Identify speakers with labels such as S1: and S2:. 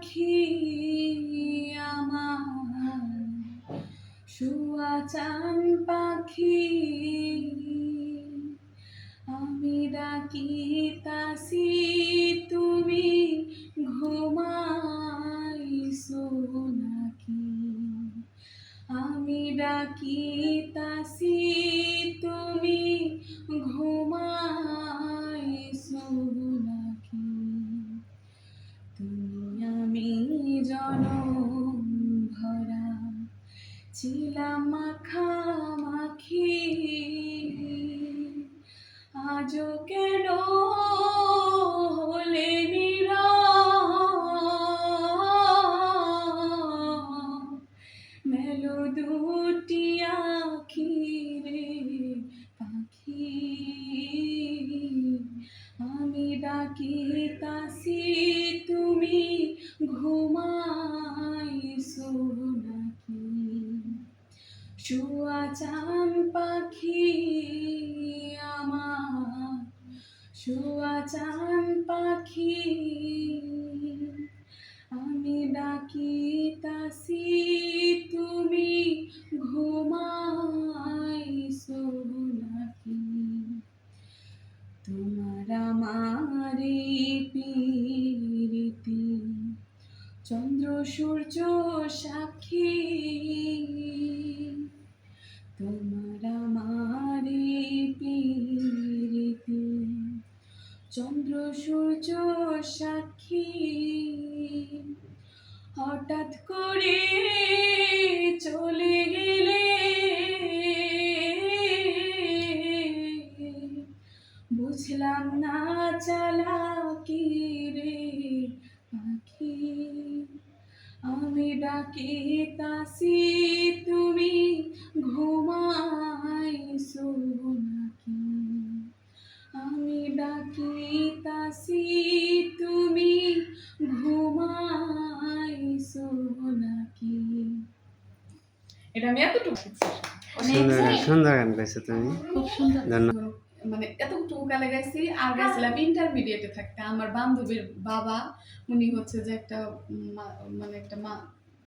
S1: পাখি আমার, শুয়া চান পাখি, আমি ডাকিতাছি তুমি ঘুমাইছো নাকি, আমি ডাকিতাছি তুমি ঘুমাইছো নাকি, তুমি আমি জনম ভরা ছিলাম মাখামাখি, আজও কেন হলে নীরব, মেলো দুটি আখি রে পাখি, আমি ডাকিতাছি তুমি ঘুমাইছো নাকি, শুয়া চান পাখি আমার, শুয়া চান পাখি, আমি ডাকিতাছি তুমি ঘুমাইছো নাকি, তোমার আমার এই প্রীতি চন্দ্র সূর্য সাক্ষী, তোমার আমার এই প্রীতি চন্দ্র সূর্য সাক্ষী, হঠাৎ করে চলে গেলে বুঝলাম না চালাকি রে পাখি, আমি ডাকিতাছি তুমি ঘুমাইছো নাকি, আমি ডাকিতাছি তুমি ঘুমাইছো নাকি। এটা আমি এতটুকু
S2: সুন্দর গান গাইছো তুমি,
S1: খুব সুন্দর, মানে এতটুকু গালে গাইছি। আর গাইছিলাম ইন্টারমিডিয়েটে থাকতে, আমার বান্ধবীর বাবা উনি হচ্ছে যে একটা মানে একটা